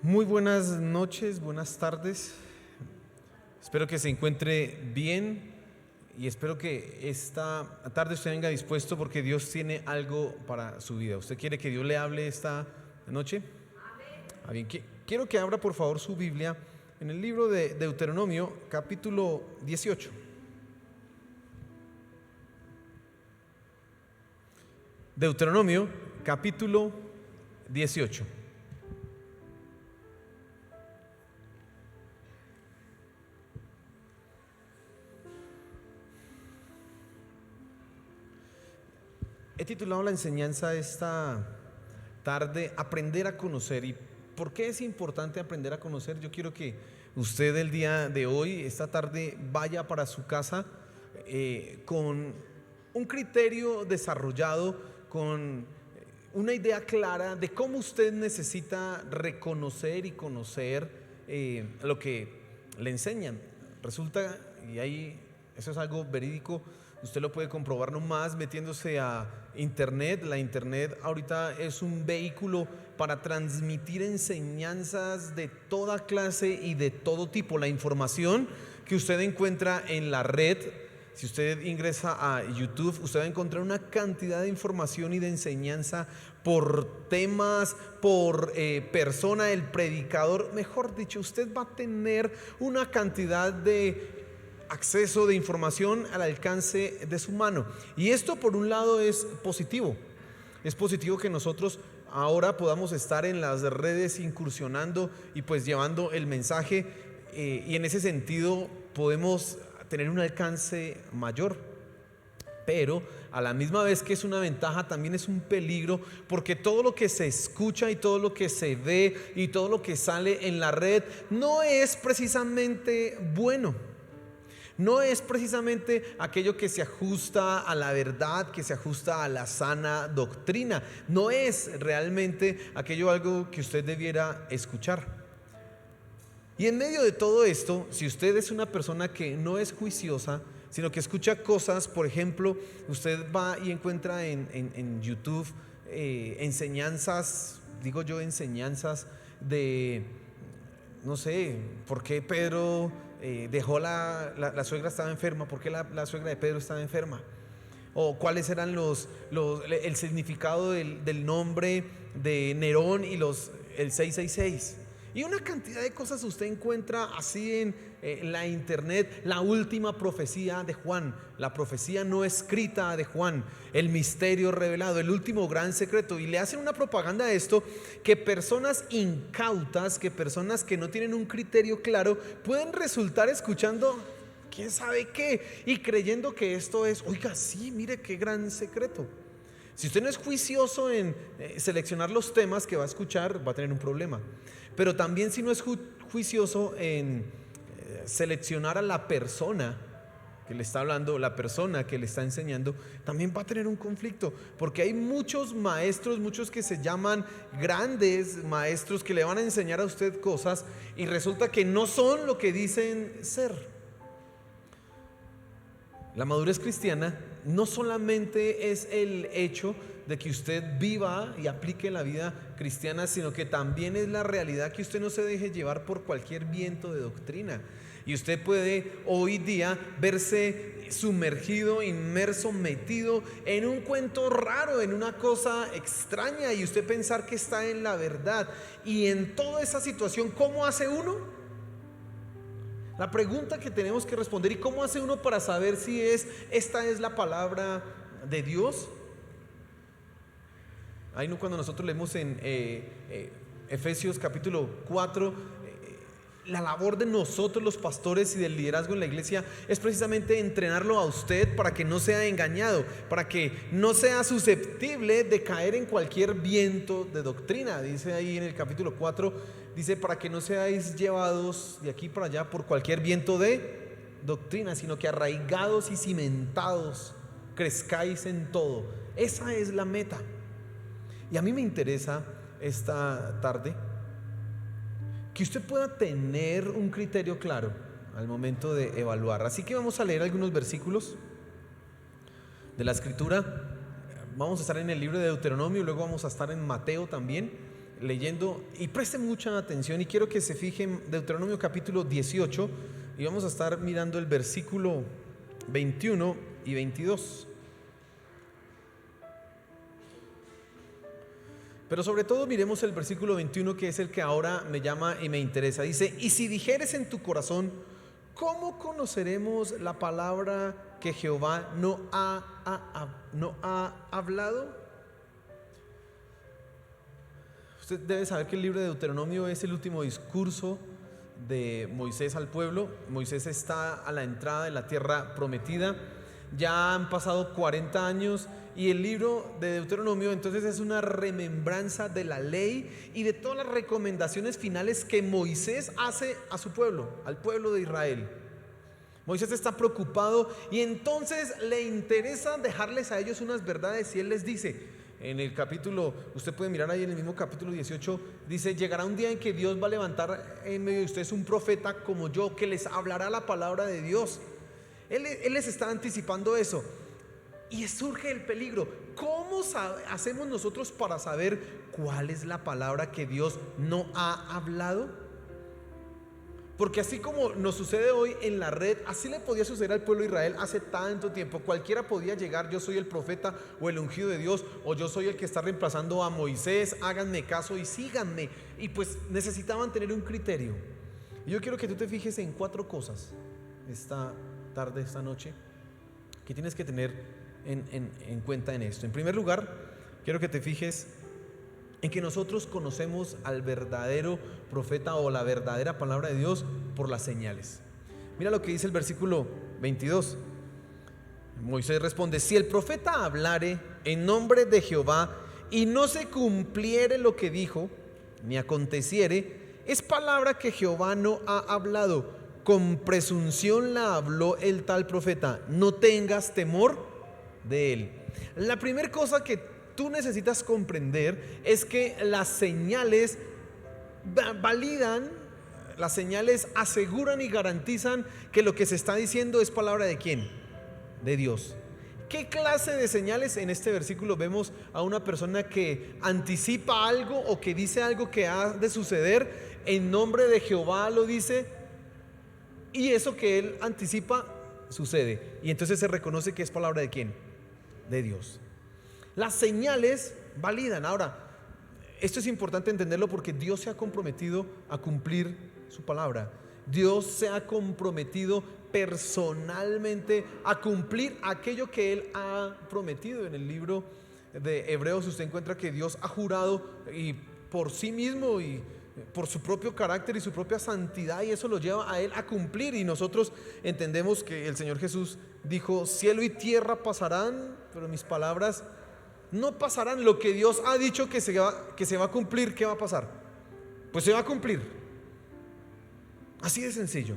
Muy buenas noches, buenas tardes. Espero que se encuentre bien y espero que esta tarde usted venga dispuesto porque Dios tiene algo para su vida. ¿Usted quiere que Dios le hable esta noche? Ah, bien. Quiero que abra por favor su Biblia en el libro de Deuteronomio, capítulo 18. Deuteronomio, capítulo 18. He titulado la enseñanza esta tarde, Aprender a conocer. ¿Y por qué es importante aprender a conocer? Yo quiero que usted el día de hoy, esta tarde, vaya para su casa con un criterio desarrollado, con una idea clara de cómo usted necesita reconocer y conocer lo que le enseñan. Resulta, y ahí eso es algo verídico, usted lo puede comprobar nomás metiéndose a internet. La internet ahorita es un vehículo para transmitir enseñanzas de toda clase y de todo tipo. La información que usted encuentra en la red, si usted ingresa a YouTube, usted va a encontrar una cantidad de información y de enseñanza por temas, por persona, el predicador. Mejor dicho, usted va a tener una cantidad de acceso de información al alcance de su mano. Y esto por un lado es positivo. Es positivo que nosotros ahora podamos estar en las redes incursionando y pues llevando el mensaje y en ese sentido podemos tener un alcance mayor. Pero a la misma vez que es una ventaja, también es un peligro, porque todo lo que se escucha y todo lo que se ve y todo lo que sale en la red no es precisamente bueno. No es precisamente aquello que se ajusta a la verdad, que se ajusta a la sana doctrina. No es realmente algo que usted debiera escuchar. Y en medio de todo esto, si usted es una persona que no es juiciosa, sino que escucha cosas, por ejemplo, usted va y encuentra en YouTube enseñanzas de, no sé, ¿por qué Pedro dejó la suegra estaba enferma? ¿Por qué la suegra de Pedro estaba enferma? O cuáles eran el significado del nombre de Nerón y el 666. Y una cantidad de cosas usted encuentra así en la internet. La última profecía de Juan, la profecía no escrita de Juan, el misterio revelado, el último gran secreto. Y le hacen una propaganda a esto, que personas incautas, que personas que no tienen un criterio claro, pueden resultar escuchando quién sabe qué y creyendo que esto es, oiga, sí, mire qué gran secreto. Si usted no es juicioso en seleccionar los temas que va a escuchar, va a tener un problema. Pero también si no es juicioso en seleccionar a la persona que le está hablando, la persona que le está enseñando, también va a tener un conflicto. Porque hay muchos maestros, muchos que se llaman grandes maestros, que le van a enseñar a usted cosas y resulta que no son lo que dicen ser. La madurez cristiana no solamente es el hecho de que usted viva y aplique la vida cristiana, sino que también es la realidad que usted no se deje llevar por cualquier viento de doctrina. Y usted puede hoy día verse sumergido, inmerso, metido en un cuento raro, en una cosa extraña, y usted pensar que está en la verdad. Y en toda esa situación, ¿cómo hace uno? La pregunta que tenemos que responder: ¿y cómo hace uno para saber si esta es la palabra de Dios? Ahí no, cuando nosotros leemos en Efesios capítulo 4, la labor de nosotros los pastores y del liderazgo en la iglesia es precisamente entrenarlo a usted para que no sea engañado, para que no sea susceptible de caer en cualquier viento de doctrina. Dice ahí en el capítulo 4, dice: para que no seáis llevados de aquí para allá por cualquier viento de doctrina, sino que arraigados y cimentados crezcáis en todo. Esa es la meta. Y a mí me interesa esta tarde que usted pueda tener un criterio claro al momento de evaluar. Así que vamos a leer algunos versículos de la escritura. Vamos a estar en el libro de Deuteronomio, luego vamos a estar en Mateo también. leyendo y presten mucha atención y quiero que se fijen Deuteronomio capítulo 18 y vamos a estar mirando el versículo 21 y 22. Pero sobre todo miremos el versículo 21, que es el que ahora me llama y me interesa. Dice: y si dijeres en tu corazón, ¿cómo conoceremos la palabra que Jehová no ha hablado? Usted debe saber que el libro de Deuteronomio es el último discurso de Moisés al pueblo. Moisés está a la entrada de la tierra prometida. Ya han pasado 40 años y el libro de Deuteronomio entonces es una remembranza de la ley y de todas las recomendaciones finales que Moisés hace a su pueblo, al pueblo de Israel. Moisés está preocupado y entonces le interesa dejarles a ellos unas verdades y él les dice en el capítulo, usted puede mirar ahí en el mismo capítulo 18, dice: llegará un día en que Dios va a levantar en medio de ustedes un profeta como yo, que les hablará la palabra de Dios. Él les está anticipando eso. Y surge el peligro. ¿Cómo hacemos nosotros para saber cuál es la palabra que Dios no ha hablado? Porque así como nos sucede hoy en la red, así le podía suceder al pueblo de Israel hace tanto tiempo. Cualquiera podía llegar: yo soy el profeta o el ungido de Dios, o yo soy el que está reemplazando a Moisés, háganme caso y síganme. Y pues necesitaban tener un criterio. Y yo quiero que tú te fijes en 4 cosas esta tarde, esta noche, que tienes que tener en cuenta en esto. En primer lugar, quiero que te fijes en que nosotros conocemos al verdadero profeta o la verdadera palabra de Dios por las señales. Mira lo que dice el versículo 22. Moisés responde: si el profeta hablare en nombre de Jehová y no se cumpliere lo que dijo, ni aconteciere, es palabra que Jehová no ha hablado, con presunción la habló el tal profeta, no tengas temor de él. La primera cosa que tú necesitas comprender es que las señales validan, las señales aseguran y garantizan que lo que se está diciendo es palabra de ¿quién? De Dios. ¿Qué clase de señales? En este versículo vemos a una persona que anticipa algo o que dice algo que ha de suceder, en nombre de Jehová lo dice, y eso que él anticipa sucede, y entonces se reconoce que es palabra de ¿quién? De Dios. Las señales validan. Ahora, esto es importante entenderlo porque Dios se ha comprometido a cumplir su palabra. Dios se ha comprometido personalmente a cumplir aquello que Él ha prometido. En el libro de Hebreos usted encuentra que Dios ha jurado y por sí mismo y por su propio carácter y su propia santidad, y eso lo lleva a Él a cumplir. Y nosotros entendemos que el Señor Jesús dijo: cielo y tierra pasarán, pero mis palabras no pasarán. Lo que Dios ha dicho que se va a cumplir, ¿qué va a pasar? Pues se va a cumplir. Así de sencillo.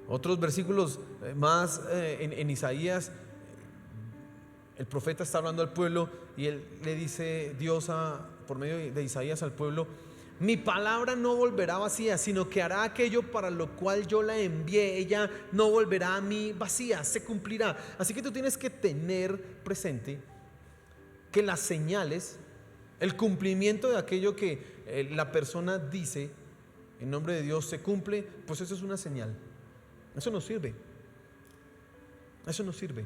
Otros versículos más en Isaías, el profeta está hablando al pueblo y él le dice Dios por medio de Isaías al pueblo: mi palabra no volverá vacía, sino que hará aquello para lo cual yo la envié. Ella no volverá a mí vacía, se cumplirá. Así que tú tienes que tener presente que las señales, el cumplimiento de aquello que la persona dice en nombre de Dios se cumple, pues eso es una señal. Eso nos sirve. Eso nos sirve.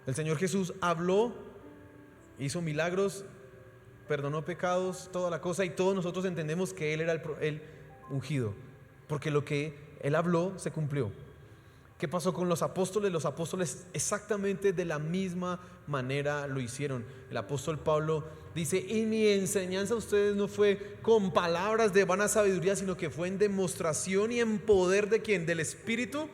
El Señor Jesús habló, hizo milagros, perdonó pecados, toda la cosa, y todos nosotros entendemos que Él era el ungido, porque lo que Él habló se cumplió. ¿Qué pasó con los apóstoles? Los apóstoles exactamente de la misma manera lo hicieron. El apóstol Pablo dice: y mi enseñanza a ustedes no fue con palabras de vana sabiduría, sino que fue en demostración y en poder de ¿quién? Del Espíritu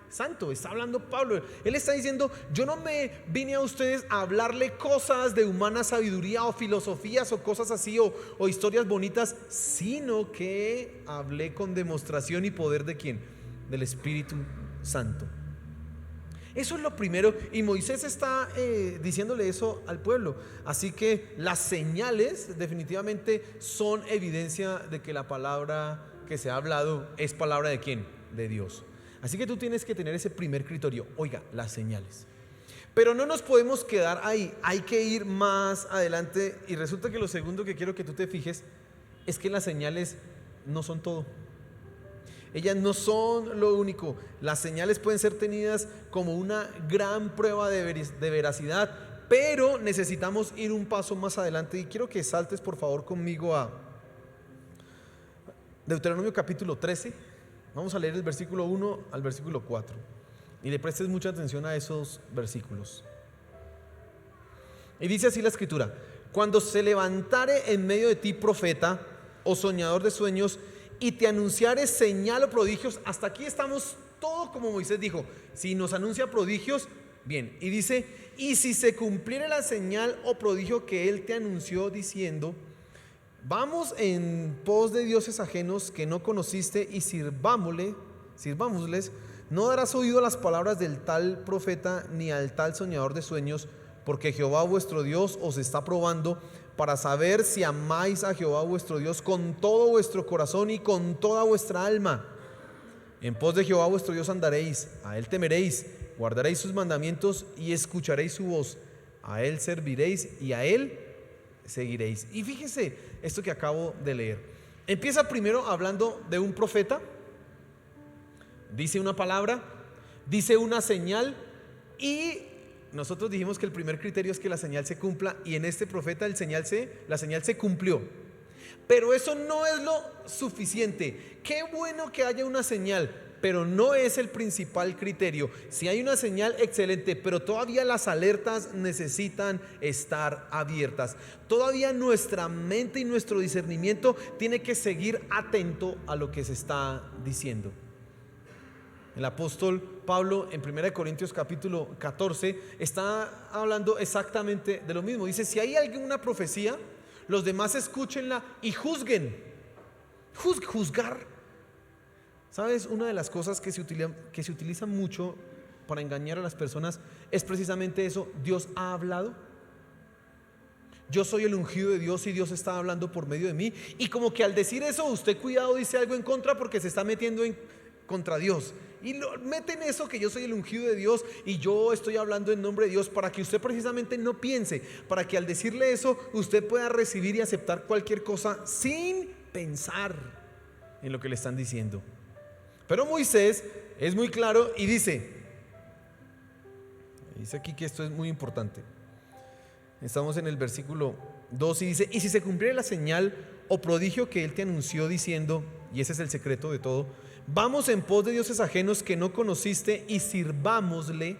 Santo. Está hablando Pablo. Él está diciendo: yo no me vine a ustedes a hablarle cosas de humana sabiduría o filosofías o cosas así o historias bonitas, sino que hablé con demostración y poder de ¿quién? Del Espíritu Santo. Eso es lo primero, y Moisés está diciéndole eso al pueblo. Así que las señales definitivamente son evidencia de que la palabra que se ha hablado es palabra de ¿quién? De Dios. Así que tú tienes que tener ese primer criterio. Oiga, las señales. Pero no nos podemos quedar ahí, hay que ir más adelante. Y resulta que lo segundo que quiero que tú te fijes es que las señales no son todo. Ellas no son lo único. Las señales pueden ser tenidas como una gran prueba de veracidad, pero necesitamos ir un paso más adelante. Y quiero que saltes por favor conmigo a Deuteronomio capítulo 13. Vamos a leer el versículo 1 al versículo 4 y le prestes mucha atención a esos versículos. Y dice así la escritura: cuando se levantare en medio de ti profeta o soñador de sueños y te anunciare señal o prodigios. Hasta aquí estamos todo como Moisés dijo. Si nos anuncia prodigios, bien. Y dice: y si se cumpliere la señal o prodigio que él te anunció diciendo: vamos en pos de dioses ajenos que no conociste y sirvámosles, no darás oído a las palabras del tal profeta ni al tal soñador de sueños, porque Jehová vuestro Dios os está probando para saber si amáis a Jehová vuestro Dios con todo vuestro corazón y con toda vuestra alma. En pos de Jehová vuestro Dios andaréis, a él temeréis, guardaréis sus mandamientos y escucharéis su voz, a él serviréis y a él seguiréis. Y fíjese esto que acabo de leer. Empieza primero hablando de un profeta, dice una palabra, dice una señal, y nosotros dijimos que el primer criterio es que la señal se cumpla, y en este profeta la señal se cumplió. Pero eso no es lo suficiente. Qué bueno que haya una señal, pero no es el principal criterio. Si hay una señal, excelente, pero todavía las alertas necesitan estar abiertas. Todavía nuestra mente y nuestro discernimiento tiene que seguir atento a lo que se está diciendo. El apóstol Pablo en 1 Corintios capítulo 14 está hablando exactamente de lo mismo. Dice: si hay alguna profecía, los demás escúchenla y juzguen. Juzgar. ¿Sabes? Una de las cosas que se utiliza mucho para engañar a las personas es precisamente eso: Dios ha hablado. Yo soy el ungido de Dios y Dios está hablando por medio de mí. Y como que al decir eso, usted, cuidado, dice algo en contra porque se está metiendo contra Dios. Y meten eso, que yo soy el ungido de Dios y yo estoy hablando en nombre de Dios, para que usted precisamente no piense, para que al decirle eso usted pueda recibir y aceptar cualquier cosa sin pensar en lo que le están diciendo. Pero Moisés es muy claro y dice aquí que esto es muy importante. Estamos en el versículo 2 y dice: y si se cumpliera la señal o prodigio que él te anunció diciendo, y ese es el secreto de todo, vamos en pos de dioses ajenos que no conociste y sirvámosle.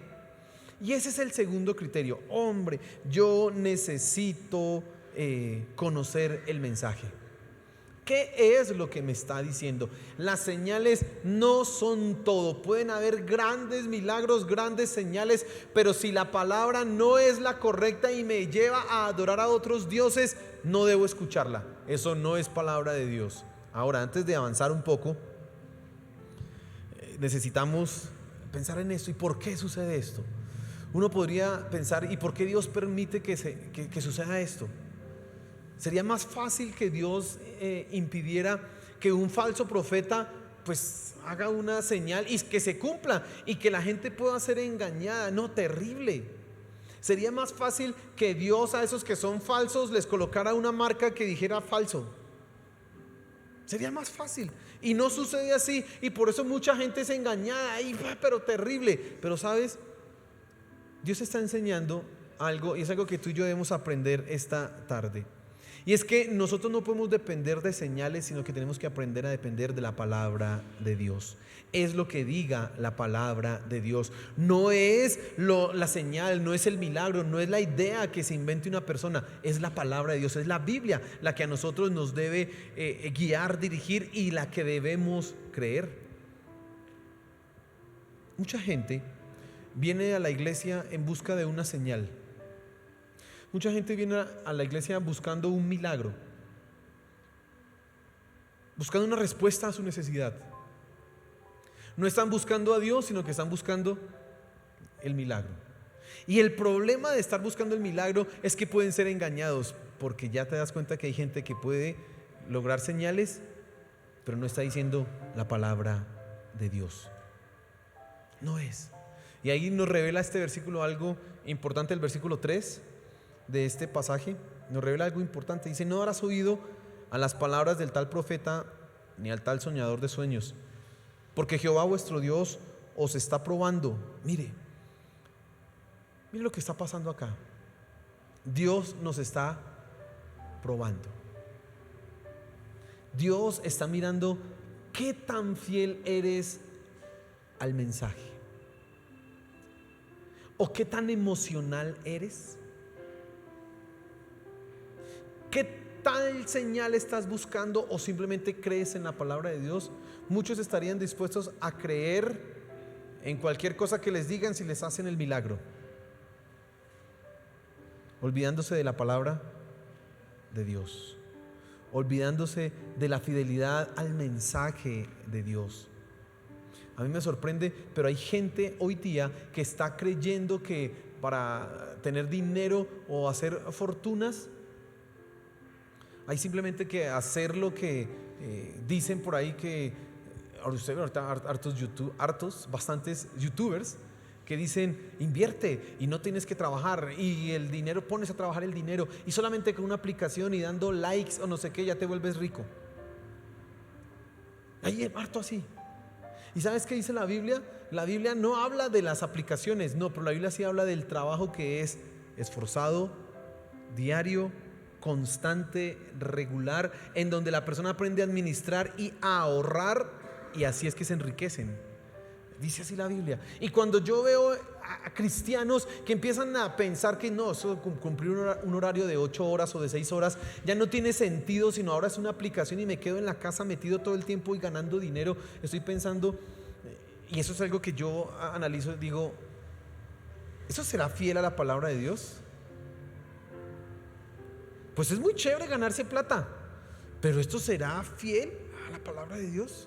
Y ese es el segundo criterio. Hombre, yo necesito conocer el mensaje. ¿Qué es lo que me está diciendo? Las señales no son todo. Pueden haber grandes milagros, grandes señales, pero si la palabra no es la correcta y me lleva a adorar a otros dioses, no debo escucharla. Eso no es palabra de Dios. Ahora, antes de avanzar un poco, necesitamos pensar en esto. ¿Y por qué sucede esto? Uno podría pensar: ¿y por qué Dios permite que suceda esto? Sería más fácil que Dios impidiera que un falso profeta pues haga una señal y que se cumpla y que la gente pueda ser engañada. No, terrible. Sería más fácil que Dios a esos que son falsos les colocara una marca que dijera falso. Sería más fácil. Y no sucede así, y por eso mucha gente es engañada, pero terrible. Pero sabes, Dios está enseñando algo, y es algo que tú y yo debemos aprender esta tarde. Y es que nosotros no podemos depender de señales, sino que tenemos que aprender a depender de la palabra de Dios. Es lo que diga la palabra de Dios. No es la señal, no es el milagro, no es la idea que se invente una persona. Es la palabra de Dios, es la Biblia la que a nosotros nos debe guiar, dirigir, y la que debemos creer. Mucha gente viene a la iglesia en busca de una señal. Mucha gente viene a la iglesia buscando un milagro, buscando una respuesta a su necesidad. No están buscando a Dios, sino que están buscando el milagro. Y el problema de estar buscando el milagro es que pueden ser engañados, porque ya te das cuenta que hay gente que puede lograr señales, pero no está diciendo la palabra de Dios. No es. Y ahí nos revela este versículo algo importante, el versículo 3 de este pasaje, nos revela algo importante. Dice: no darás oído a las palabras del tal profeta, ni al tal soñador de sueños, porque Jehová vuestro Dios os está probando. Mire lo que está pasando acá. Dios nos está probando. Dios está mirando qué tan fiel eres al mensaje, o qué tan emocional eres, qué tal señal estás buscando, o simplemente crees en la palabra de Dios. Muchos estarían dispuestos a creer en cualquier cosa que les digan si les hacen el milagro, olvidándose de la palabra de Dios, olvidándose de la fidelidad al mensaje de Dios. A mí me sorprende, pero hay gente hoy día que está creyendo que para tener dinero o hacer fortunas hay simplemente que hacer lo que dicen por ahí, que ahorita bastantes youtubers que dicen: invierte y no tienes que trabajar, y el dinero, pones a trabajar el dinero, y solamente con una aplicación y dando likes o no sé qué ya te vuelves rico. Hay harto así. ¿Y sabes qué dice la Biblia? La Biblia no habla de las aplicaciones, no, pero la Biblia sí habla del trabajo que es esforzado, diario, constante, regular, en donde la persona aprende a administrar y a ahorrar, y así es que se enriquecen. Dice así la Biblia. Y cuando yo veo a cristianos que empiezan a pensar que no, eso cumplir un horario de 8 horas o de 6 horas ya no tiene sentido, sino ahora es una aplicación y me quedo en la casa metido todo el tiempo y ganando dinero, estoy pensando, y eso es algo que yo analizo, digo: ¿eso será fiel a la palabra de Dios? Pues es muy chévere ganarse plata, pero ¿esto será fiel a la palabra de Dios?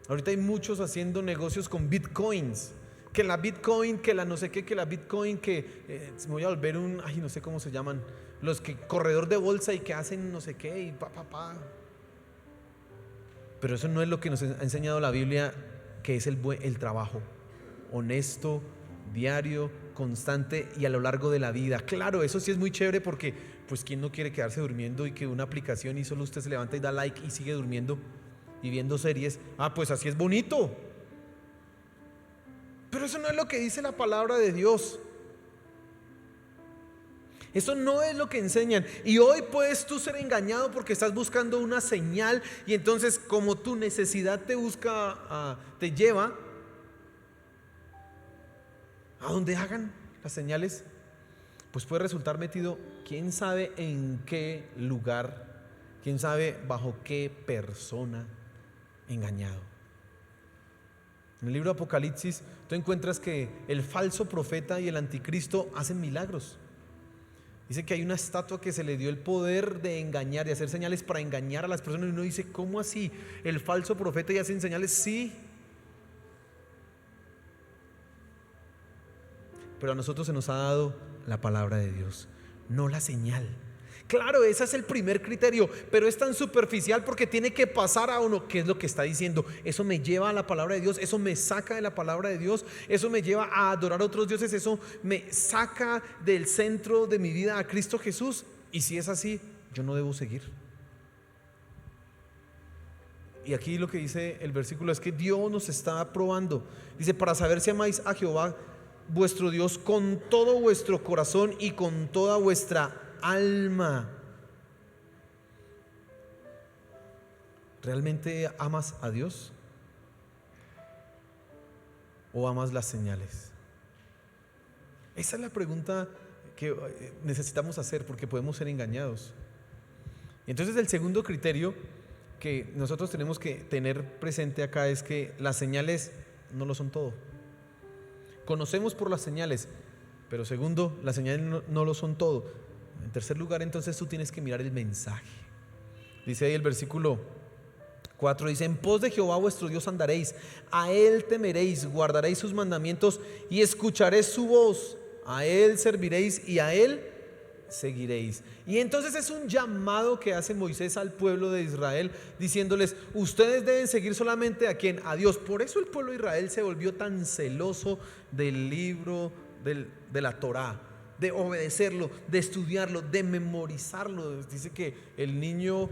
Ahorita hay muchos haciendo negocios con bitcoins, que la bitcoin, que la no sé qué, que la bitcoin, que me voy a volver no sé cómo se llaman, los que corredor de bolsa y que hacen no sé qué y Pero eso no es lo que nos ha enseñado la Biblia, que es el trabajo honesto, diario, constante y a lo largo de la vida. Claro, eso sí es muy chévere, porque pues quién no quiere quedarse durmiendo y que una aplicación y solo usted se levanta y da like y sigue durmiendo y viendo series. Pues así es bonito. Pero eso no es lo que dice la palabra de Dios. Eso no es lo que enseñan. Y hoy puedes tú ser engañado porque estás buscando una señal, y entonces como tu necesidad te busca, te lleva a donde hagan las señales, pues puede resultar metido quién sabe en qué lugar, quién sabe bajo qué persona, engañado. En el libro de Apocalipsis tú encuentras que el falso profeta y el anticristo hacen milagros. Dice que hay una estatua que se le dio el poder de engañar y hacer señales para engañar a las personas, y uno dice: ¿cómo así? ¿El falso profeta y hacen señales? Sí. Pero a nosotros se nos ha dado la palabra de Dios, no la señal. Claro, ese es el primer criterio, pero es tan superficial porque tiene que pasar a uno qué es lo que está diciendo. Eso me lleva a la palabra de Dios, eso me saca de la palabra de Dios, eso me lleva a adorar a otros dioses, eso me saca del centro de mi vida a Cristo Jesús. Y si es así, yo no debo seguir. Y aquí lo que dice el versículo es que Dios nos está probando. Dice: para saber si amáis a Jehová vuestro Dios con todo vuestro corazón y con toda vuestra alma. ¿Realmente amas a Dios o amas las señales? Esa es la pregunta que necesitamos hacer, porque podemos ser engañados. Y entonces el segundo criterio que nosotros tenemos que tener presente acá es que las señales no lo son todo. Conocemos por las señales, pero segundo, las señales no lo son todo. En tercer lugar, entonces tú tienes que mirar el mensaje. Dice ahí el versículo 4, dice: en pos de Jehová vuestro Dios andaréis, a Él temeréis, guardaréis sus mandamientos y escucharéis su voz, a Él serviréis y a Él seguiréis. Y entonces es un llamado que hace Moisés al pueblo de Israel, diciéndoles: ustedes deben seguir solamente a quién, a Dios. Por eso el pueblo de Israel se volvió tan celoso del libro de la Torá, de obedecerlo, de estudiarlo, de memorizarlo. Dice que el niño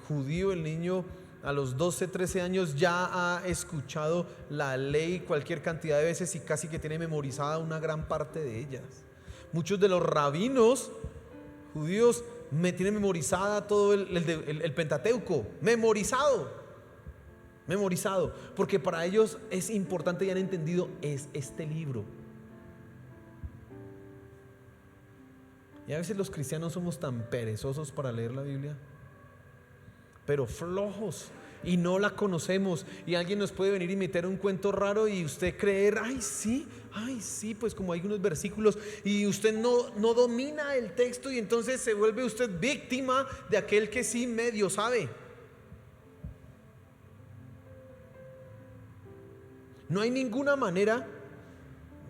judío, el niño a los 12, 13 años ya ha escuchado la ley cualquier cantidad de veces y casi que tiene memorizada una gran parte de ellas. Muchos de los rabinos judíos tienen memorizada todo el Pentateuco, memorizado, porque para ellos es importante y han entendido es este libro. Y a veces los cristianos somos tan perezosos para leer la Biblia, pero flojos, y no la conocemos, y alguien nos puede venir y meter un cuento raro y usted creer: ay sí, pues como hay unos versículos, y usted no domina el texto, y entonces se vuelve usted víctima de aquel que sí medio sabe. No hay ninguna manera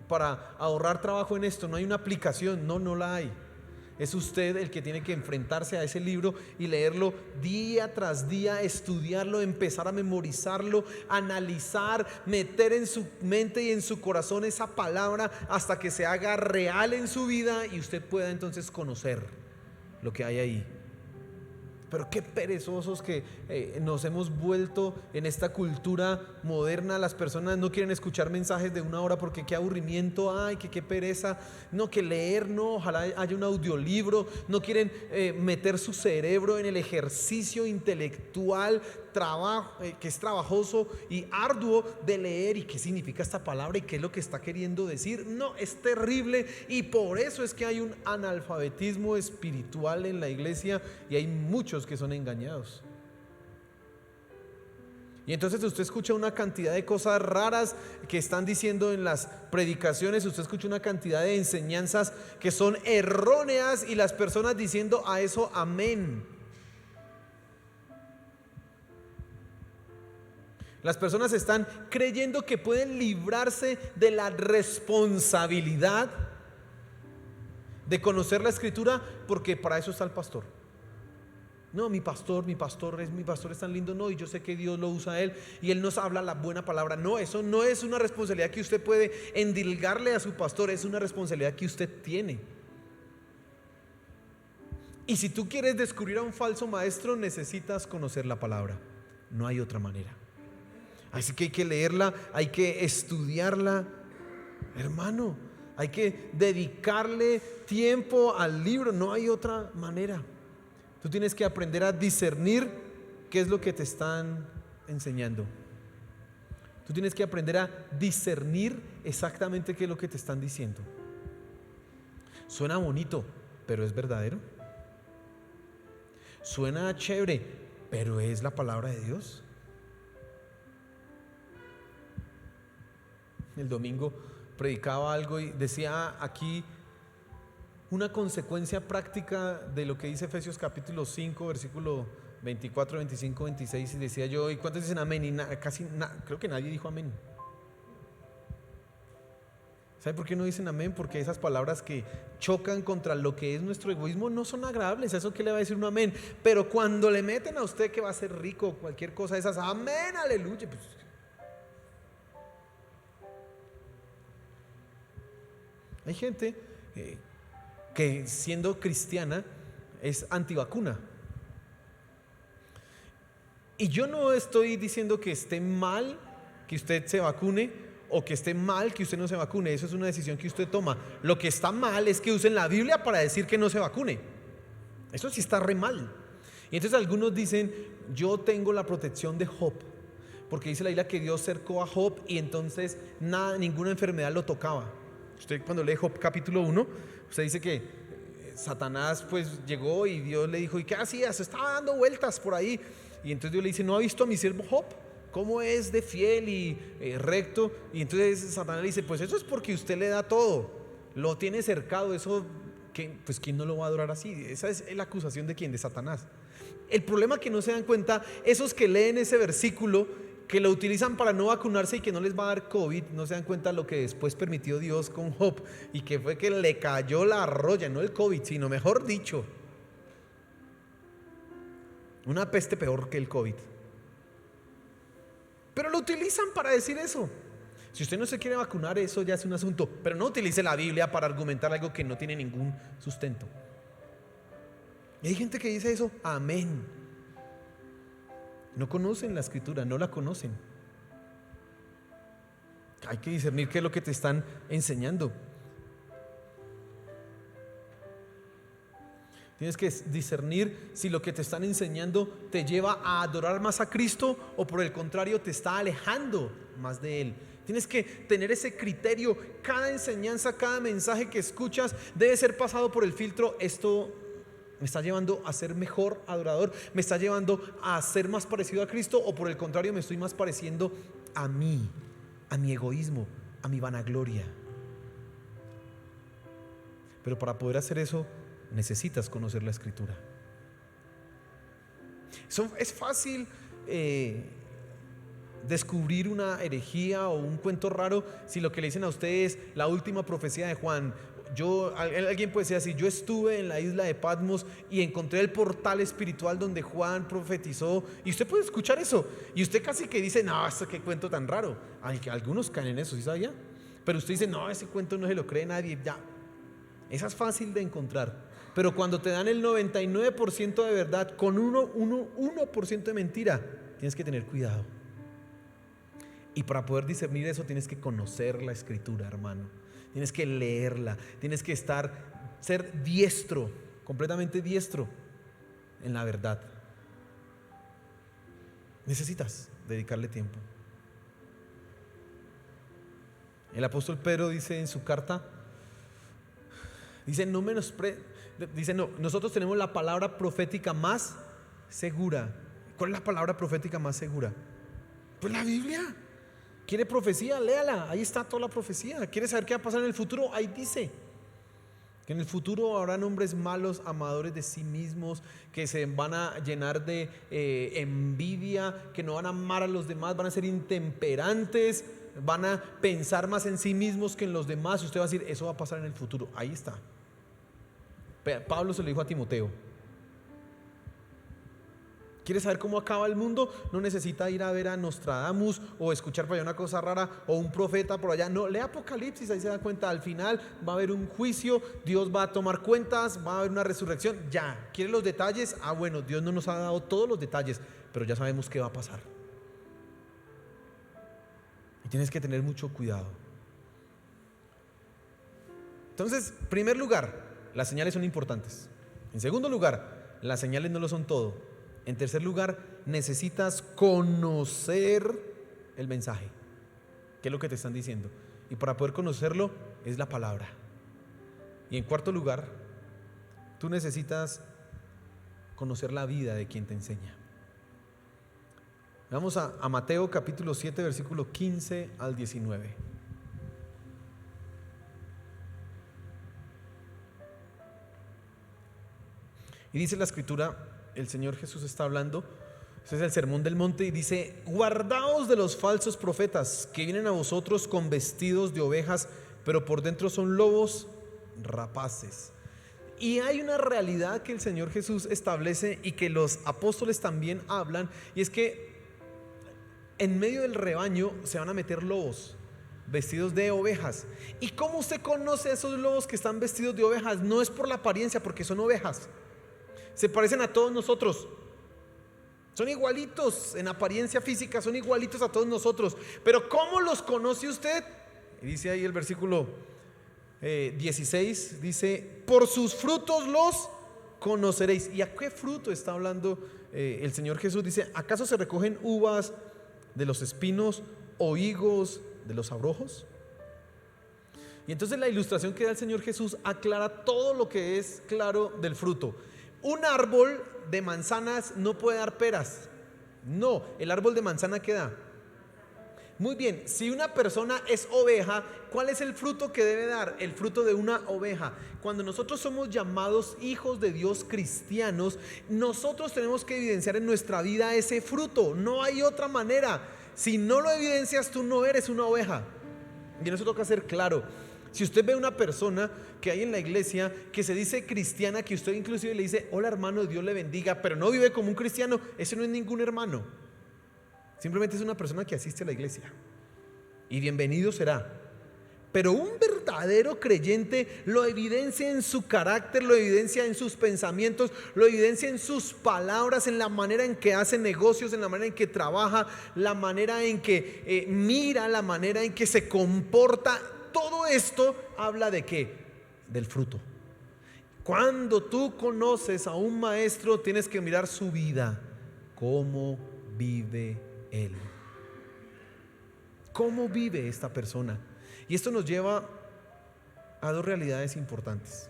para ahorrar trabajo en esto, no hay una aplicación, no la hay. Es usted el que tiene que enfrentarse a ese libro y leerlo día tras día, estudiarlo, empezar a memorizarlo, analizar, meter en su mente y en su corazón esa palabra hasta que se haga real en su vida y usted pueda entonces conocer lo que hay ahí. Pero qué perezosos que nos hemos vuelto en esta cultura moderna. Las personas no quieren escuchar mensajes de 1 hora porque qué aburrimiento, ay, que qué pereza. No, que leer, no, ojalá haya un audiolibro. No quieren meter su cerebro en el ejercicio intelectual, trabajo, que es trabajoso y arduo de leer y qué significa esta palabra y qué es lo que está queriendo decir. No, es terrible, y por eso es que hay un analfabetismo espiritual en la iglesia y hay muchos que son engañados. Y entonces usted escucha una cantidad de cosas raras que están diciendo en las predicaciones, usted escucha una cantidad de enseñanzas que son erróneas y las personas diciendo a eso amén. Las personas están creyendo que pueden librarse de la responsabilidad de conocer la Escritura porque para eso está el pastor. No, mi pastor es tan lindo, no, y yo sé que Dios lo usa a él y él nos habla la buena palabra. No, eso no es una responsabilidad que usted puede endilgarle a su pastor, es una responsabilidad que usted tiene. Y si tú quieres descubrir a un falso maestro, necesitas conocer la palabra. No hay otra manera. Así que hay que leerla, hay que estudiarla, hermano, hay que dedicarle tiempo al libro, no hay otra manera. Tú tienes que aprender a discernir qué es lo que te están enseñando. Tú tienes que aprender a discernir exactamente qué es lo que te están diciendo. Suena bonito, pero ¿es verdadero? Suena chévere, pero ¿es la palabra de Dios? El domingo predicaba algo y decía aquí una consecuencia práctica de lo que dice Efesios capítulo 5, versículo 24, 25, 26, y decía yo: ¿y cuántos dicen amén? Y creo que nadie dijo amén. ¿Sabe por qué no dicen amén? Porque esas palabras que chocan contra lo que es nuestro egoísmo no son agradables. ¿A eso qué le va a decir un amén? Pero cuando le meten a usted que va a ser rico, cualquier cosa de esas, amén, aleluya, pues, hay gente que siendo cristiana es antivacuna. Y yo no estoy diciendo que esté mal que usted se vacune o que esté mal que usted no se vacune. Eso es una decisión que usted toma. Lo que está mal es que usen la Biblia para decir que no se vacune. Eso sí está re mal. Y entonces algunos dicen: yo tengo la protección de Job, porque dice la Biblia que Dios cercó a Job y entonces ninguna enfermedad lo tocaba. Usted cuando lee Job capítulo 1, usted dice que Satanás pues llegó y Dios le dijo: ¿y qué hacías? Estaba dando vueltas por ahí. Y entonces Dios le dice: ¿no ha visto a mi siervo Job? ¿Cómo es de fiel y recto? Y entonces Satanás le dice: pues eso es porque usted le da todo, lo tiene cercado, eso, pues ¿quién no lo va a adorar así? Esa es la acusación de ¿quién? De Satanás. El problema que no se dan cuenta, esos que leen ese versículo que lo utilizan para no vacunarse y que no les va a dar COVID, no se dan cuenta lo que después permitió Dios con Job, y que fue que le cayó la roya, no el COVID, sino mejor dicho, una peste peor que el COVID. Pero lo utilizan para decir eso. Si usted no se quiere vacunar, eso ya es un asunto, pero no utilice la Biblia para argumentar algo que no tiene ningún sustento. Y hay gente que dice eso, amén. No conocen la escritura, no la conocen. Hay que discernir qué es lo que te están enseñando. Tienes que discernir si lo que te están enseñando te lleva a adorar más a Cristo o por el contrario te está alejando más de Él. Tienes que tener ese criterio. Cada enseñanza, cada mensaje que escuchas debe ser pasado por el filtro: esto me está llevando a ser mejor adorador, me está llevando a ser más parecido a Cristo, o por el contrario me estoy más pareciendo a mí, a mi egoísmo, a mi vanagloria. Pero para poder hacer eso necesitas conocer la escritura. Es fácil descubrir una herejía o un cuento raro si lo que le dicen a usted es la última profecía de Juan. Alguien puede decir así: yo estuve en la isla de Patmos y encontré el portal espiritual donde Juan profetizó, y usted puede escuchar eso y usted casi que dice: no, esto qué cuento tan raro. Algunos caen en eso, ¿sí sabía? Pero usted dice: no, ese cuento no se lo cree nadie. Ya, esa es fácil de encontrar. Pero cuando te dan el 99% de verdad con 1% de mentira, tienes que tener cuidado. Y para poder discernir eso tienes que conocer la escritura, hermano. Tienes que leerla, tienes que ser diestro, completamente diestro en la verdad. Necesitas dedicarle tiempo. El apóstol Pedro dice en su carta, nosotros tenemos la palabra profética más segura. ¿Cuál es la palabra profética más segura? Pues la Biblia. ¿Quiere profecía? Léala, ahí está toda la profecía. ¿Quiere saber qué va a pasar en el futuro? Ahí dice que en el futuro habrán hombres malos, amadores de sí mismos, que se van a llenar de envidia, que no van a amar a los demás, van a ser intemperantes, van a pensar más en sí mismos que en los demás. Y usted va a decir: eso va a pasar en el futuro. Ahí está. Pablo se lo dijo a Timoteo. ¿Quiere saber cómo acaba el mundo? No necesita ir a ver a Nostradamus o escuchar por allá una cosa rara o un profeta por allá. No, lea Apocalipsis, ahí se da cuenta. Al final va a haber un juicio, Dios va a tomar cuentas, va a haber una resurrección. Ya, ¿quiere los detalles? Bueno, Dios no nos ha dado todos los detalles, pero ya sabemos qué va a pasar. Y tienes que tener mucho cuidado. Entonces, en primer lugar, las señales son importantes. En segundo lugar, las señales no lo son todo. En tercer lugar, necesitas conocer el mensaje. ¿Qué es lo que te están diciendo? Y para poder conocerlo es la palabra. Y en cuarto lugar, tú necesitas conocer la vida de quien te enseña. Vamos a Mateo capítulo 7, versículo 15 al 19. Y dice la escritura, el Señor Jesús está hablando, ese es el sermón del monte, y dice: guardaos de los falsos profetas que vienen a vosotros con vestidos de ovejas, pero por dentro son lobos rapaces. Y hay una realidad que el Señor Jesús establece y que los apóstoles también hablan, y es que en medio del rebaño se van a meter lobos vestidos de ovejas. ¿Y cómo usted conoce a esos lobos que están vestidos de ovejas? No es por la apariencia, porque son ovejas. Se parecen a todos nosotros. Son igualitos en apariencia física, son igualitos a todos nosotros. Pero ¿cómo los conoce usted? Y dice ahí el versículo 16, dice: por sus frutos los conoceréis. ¿Y a qué fruto está hablando el Señor Jesús? Dice: ¿acaso se recogen uvas de los espinos o higos de los abrojos? Y entonces la ilustración que da el Señor Jesús aclara todo lo que es claro del fruto. Un árbol de manzanas no puede dar peras. No, el árbol de manzana ¿qué da? Muy bien, si una persona es oveja, ¿cuál es el fruto que debe dar? El fruto de una oveja. Cuando nosotros somos llamados hijos de Dios cristianos, nosotros tenemos que evidenciar en nuestra vida ese fruto. No hay otra manera. Si no lo evidencias, tú no eres una oveja. Y en eso toca ser claro. Si usted ve una persona que hay en la iglesia que se dice cristiana, que usted inclusive le dice hola hermano, Dios le bendiga, pero no vive como un cristiano, ese no es ningún hermano. Simplemente es una persona que asiste a la iglesia. Y bienvenido será. Pero un verdadero creyente lo evidencia en su carácter, lo evidencia en sus pensamientos, lo evidencia en sus palabras, en la manera en que hace negocios, en la manera en que trabaja, la manera en que mira, la manera en que se comporta. Todo esto habla ¿de qué? Del fruto. Cuando tú conoces a un maestro, tienes que mirar su vida. ¿Cómo vive él? ¿Cómo vive esta persona? Y esto nos lleva a dos realidades importantes.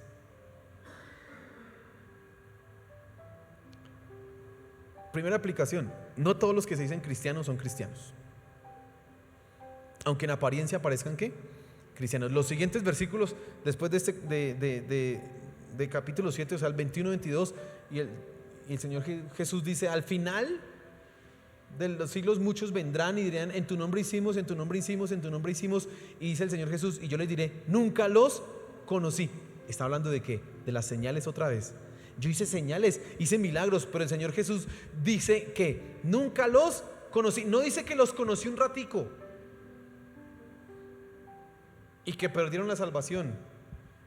Primera aplicación: no todos los que se dicen cristianos son cristianos, aunque en apariencia parezcan ¿qué? Cristianos. Los siguientes versículos después de capítulo 7, o sea el 21-22, y el Señor Jesús dice: al final de los siglos muchos vendrán y dirán, en tu nombre hicimos, en tu nombre hicimos, en tu nombre hicimos. Y dice el Señor Jesús, y yo les diré, nunca los conocí. Está hablando de qué? De las señales otra vez. Yo hice señales, hice milagros, pero el Señor Jesús dice que nunca los conocí. No dice que los conocí un ratico y que perdieron la salvación.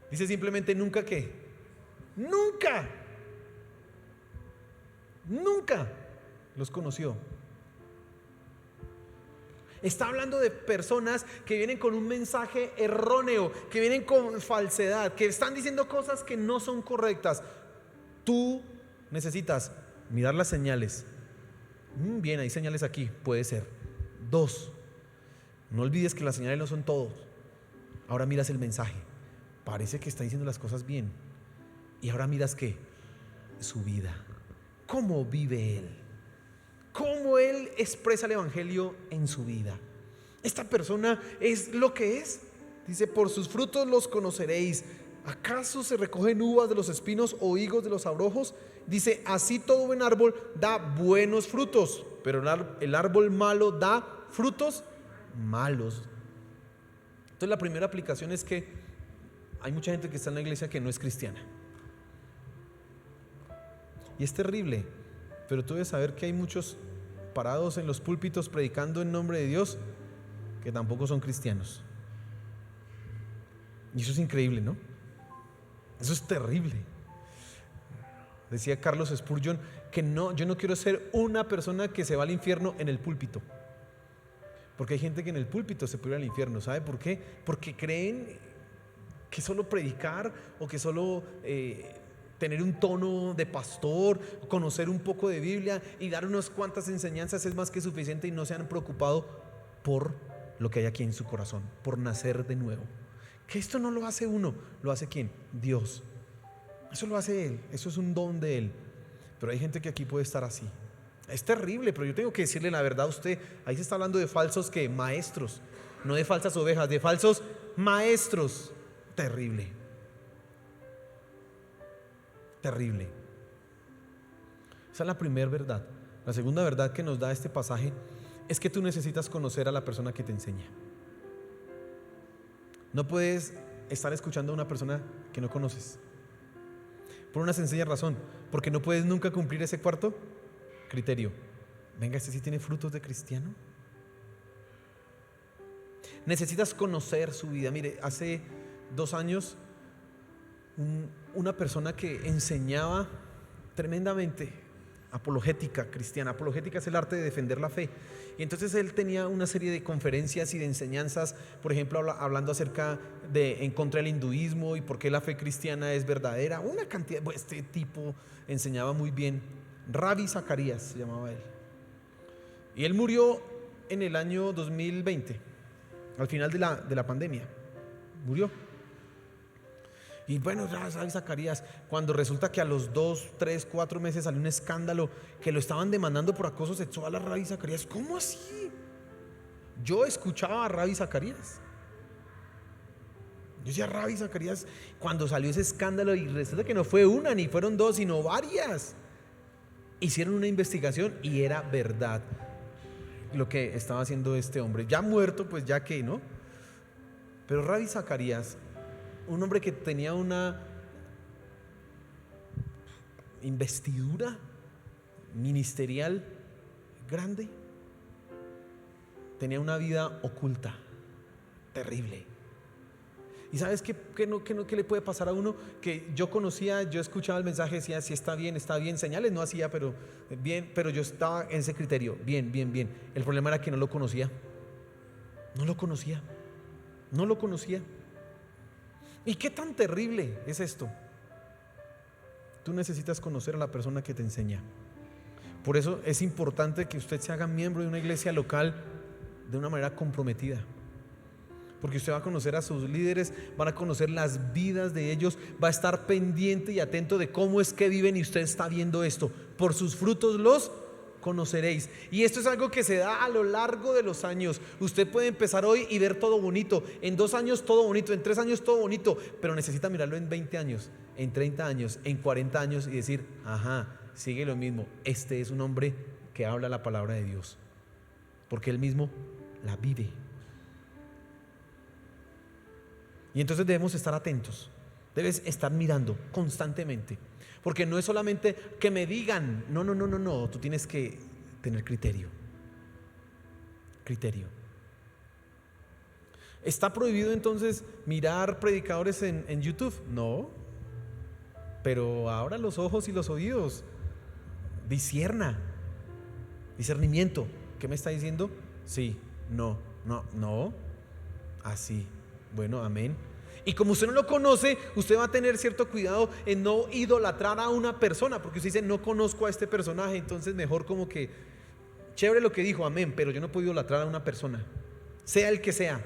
Dice simplemente nunca. ¿Qué? Nunca los conoció. Está hablando de personas que vienen con un mensaje erróneo, que vienen con falsedad, que están diciendo cosas que no son correctas. Tú necesitas mirar las señales. Bien, hay señales aquí, puede ser. 2, no olvides que las señales no son todos. Ahora miras el mensaje, parece que está diciendo las cosas bien. Y ahora miras ¿qué? Su vida. ¿Cómo vive él? ¿Cómo él expresa el evangelio en su vida? Esta persona es lo que es. Dice, por sus frutos los conoceréis. ¿Acaso se recogen uvas de los espinos o higos de los abrojos? Dice, así todo buen árbol da buenos frutos, pero el árbol malo da frutos malos. Entonces la primera aplicación es que hay mucha gente que está en la iglesia que no es cristiana. Y es terrible, pero tú debes saber que hay muchos parados en los púlpitos predicando en nombre de Dios que tampoco son cristianos. Y eso es increíble, ¿no? Eso es terrible. Decía Carlos Spurgeon que yo no quiero ser una persona que se va al infierno en el púlpito. Porque hay gente que en el púlpito se puede ir al infierno. ¿Sabe por qué? Porque creen que solo predicar o que solo tener un tono de pastor, conocer un poco de Biblia y dar unas cuantas enseñanzas es más que suficiente, y no se han preocupado por lo que hay aquí en su corazón, por nacer de nuevo. Que esto no lo hace uno, lo hace ¿quién? Dios. Eso lo hace Él, eso es un don de Él. Pero hay gente que aquí puede estar así. Es terrible, pero yo tengo que decirle la verdad a usted. Ahí se está hablando de falsos ¿qué? Maestros, no de falsas ovejas, de falsos maestros. Terrible. Terrible. Esa es la primera verdad. La segunda verdad que nos da este pasaje es que tú necesitas conocer a la persona que te enseña. No puedes estar escuchando a una persona que no conoces, por una sencilla razón, porque no puedes nunca cumplir ese cuarto criterio. Venga, este sí tiene frutos de cristiano. Necesitas conocer su vida. Mire, hace 2 años una persona que enseñaba tremendamente apologética cristiana. Apologética es el arte de defender la fe. Y entonces él tenía una serie de conferencias y de enseñanzas, por ejemplo, hablando acerca de en contra del hinduismo y por qué la fe cristiana es verdadera. Una cantidad, este tipo enseñaba muy bien. Ravi Zacarías se llamaba él. Y él murió en el año 2020, al final de la pandemia. Murió. Y bueno, Ravi Zacarías, cuando resulta que a los 2, 3, 4 meses salió un escándalo que lo estaban demandando por acoso sexual a Ravi Zacarías. ¿Cómo así? Yo escuchaba a Ravi Zacarías. Yo decía, Ravi Zacarías, cuando salió ese escándalo, y resulta que no fue una ni fueron 2, sino varias. Hicieron una investigación y era verdad. lo que estaba haciendo este hombre. Ya muerto, pues ya que, ¿no? Pero Rabbi Zacarías, un hombre que tenía una investidura ministerial grande, tenía una vida oculta, terrible. ¿Y sabes qué le puede pasar a uno? Que yo conocía, yo escuchaba el mensaje, decía, si está bien, señales no hacía, pero bien, pero yo estaba en ese criterio, bien. El problema era que no lo conocía. ¿Y qué tan terrible es esto? Tú necesitas conocer a la persona que te enseña. Por eso es importante que usted se haga miembro de una iglesia local de una manera comprometida, porque usted va a conocer a sus líderes, van a conocer las vidas de ellos, va a estar pendiente y atento de cómo es que viven, y usted está viendo esto. Por sus frutos los conoceréis. Y esto es algo que se da a lo largo de los años. Usted puede empezar hoy y ver todo bonito, en 2 años todo bonito, en 3 años todo bonito, pero necesita mirarlo en 20 años, en 30 años, en 40 años y decir, ajá, sigue lo mismo. Este es un hombre que habla la palabra de Dios, porque él mismo la vive. Y entonces debemos estar atentos, debes estar mirando constantemente, porque no es solamente que me digan, no, tú tienes que tener criterio. ¿Está prohibido entonces mirar predicadores en YouTube? No, pero abra los ojos y los oídos, discernimiento. ¿Qué me está diciendo? Sí, no, así. Bueno, amén. Y como usted no lo conoce, usted va a tener cierto cuidado en no idolatrar a una persona, porque usted dice, no conozco a este personaje, entonces mejor como que, chévere lo que dijo, amén, pero yo no puedo idolatrar a una persona, sea el que sea,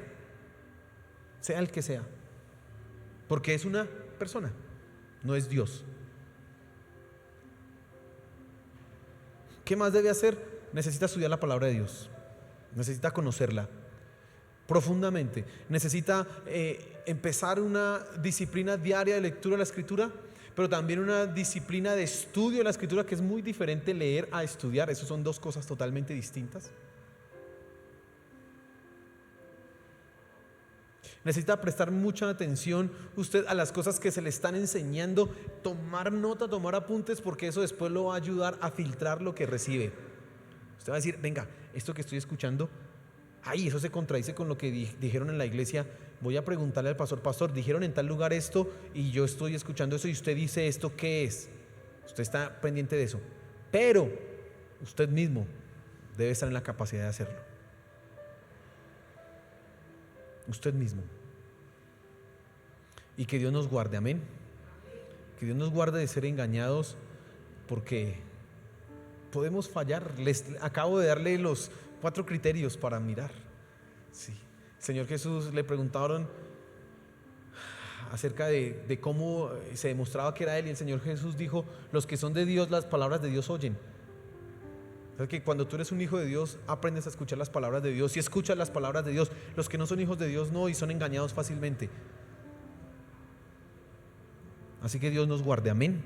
porque es una persona, no es Dios. ¿Qué más debe hacer? Necesita estudiar la palabra de Dios, necesita conocerla profundamente, necesita empezar una disciplina diaria de lectura de la Escritura, pero también una disciplina de estudio de la Escritura, que es muy diferente leer a estudiar. Esas son 2 cosas totalmente distintas. Necesita prestar mucha atención usted a las cosas que se le están enseñando, tomar nota, tomar apuntes, porque eso después lo va a ayudar a filtrar lo que recibe. Usted va a decir, venga, esto que estoy escuchando, eso se contradice con lo que dijeron en la iglesia. Voy a preguntarle al pastor, dijeron en tal lugar esto y yo estoy escuchando eso y usted dice esto, ¿qué es? Usted está pendiente de eso, pero usted mismo debe estar en la capacidad de hacerlo. Usted mismo. Y que Dios nos guarde, amén. Que Dios nos guarde de ser engañados, porque podemos fallar. Les acabo de darle los 4 criterios para mirar. Sí. Señor Jesús le preguntaron acerca de cómo se demostraba que era Él, y el Señor Jesús dijo, los que son de Dios, las palabras de Dios oyen. O sea que cuando tú eres un hijo de Dios, aprendes a escuchar las palabras de Dios y escuchas las palabras de Dios. Los que no son hijos de Dios no, y son engañados fácilmente. Así que Dios nos guarde, amén,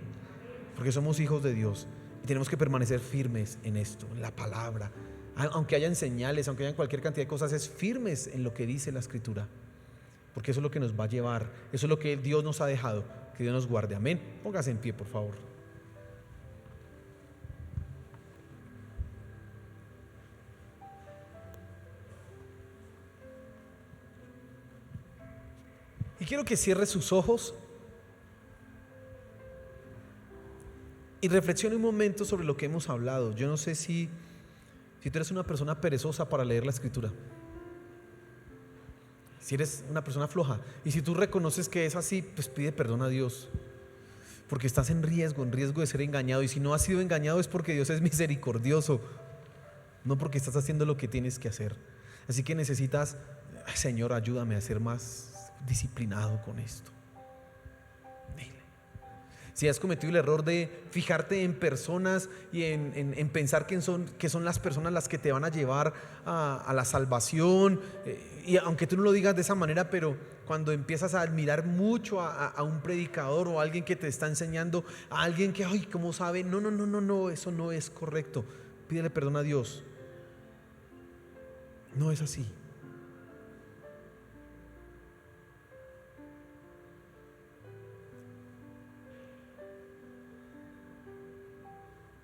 porque somos hijos de Dios y tenemos que permanecer firmes en esto, en la palabra. Aunque hayan señales, aunque hayan cualquier cantidad de cosas, es firmes en lo que dice la Escritura, porque eso es lo que nos va a llevar, eso es lo que Dios nos ha dejado. Que Dios nos guarde, amén. Póngase en pie, por favor. Y quiero que cierre sus ojos y reflexione un momento sobre lo que hemos hablado. Yo no sé si tú eres una persona perezosa para leer la Escritura, si eres una persona floja, y si tú reconoces que es así, pues pide perdón a Dios, porque estás en riesgo de ser engañado. Y si no has sido engañado es porque Dios es misericordioso, no porque estás haciendo lo que tienes que hacer. Así que necesitas, Señor, ayúdame a ser más disciplinado con esto. Si has cometido el error de fijarte en personas y en pensar que son las personas las que te van a llevar a la salvación, y aunque tú no lo digas de esa manera, pero cuando empiezas a admirar mucho a un predicador o a alguien que te está enseñando, a alguien que, ay, ¿cómo sabe? No, eso no es correcto. Pídele perdón a Dios. No es así.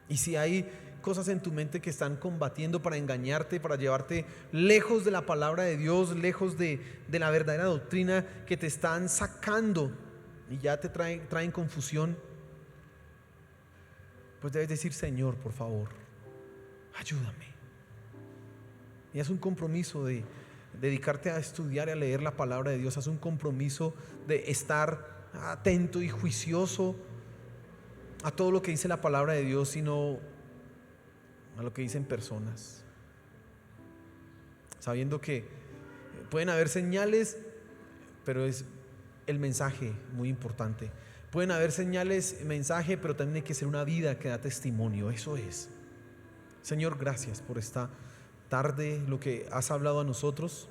Y si hay cosas en tu mente que están combatiendo para engañarte, para llevarte lejos de la palabra de Dios, lejos de la verdadera doctrina, que te están sacando y ya te traen confusión, pues debes decir: Señor, por favor, ayúdame. Y haz un compromiso de dedicarte a estudiar y a leer la palabra de Dios. Haz un compromiso de estar atento y juicioso a todo lo que dice la palabra de Dios, sino a lo que dicen personas, sabiendo que pueden haber señales, pero es el mensaje muy importante. Pueden haber señales, mensaje, pero también hay que ser una vida que da testimonio. Eso es. Señor, gracias por esta tarde, lo que has hablado a nosotros.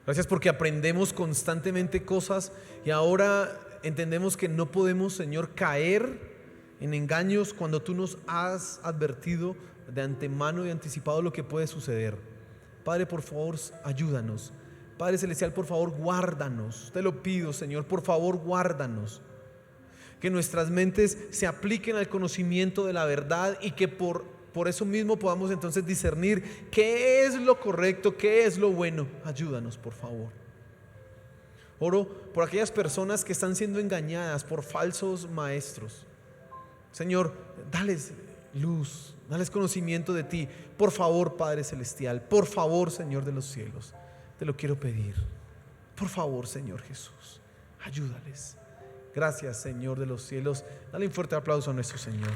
Gracias porque aprendemos constantemente cosas y ahora entendemos que no podemos, Señor, caer en engaños cuando tú nos has advertido de antemano y anticipado lo que puede suceder. Padre, por favor, ayúdanos. Padre Celestial, por favor, guárdanos. Te lo pido, Señor, por favor, guárdanos. Que nuestras mentes se apliquen al conocimiento de la verdad y que por eso mismo podamos entonces discernir qué es lo correcto, qué es lo bueno. Ayúdanos, por favor. Oro por aquellas personas que están siendo engañadas por falsos maestros. Señor, dales luz, dales conocimiento de ti. Por favor, Padre Celestial, por favor, Señor de los cielos, te lo quiero pedir. Por favor, Señor Jesús, ayúdales. Gracias, Señor de los cielos. Dale un fuerte aplauso a nuestro Señor.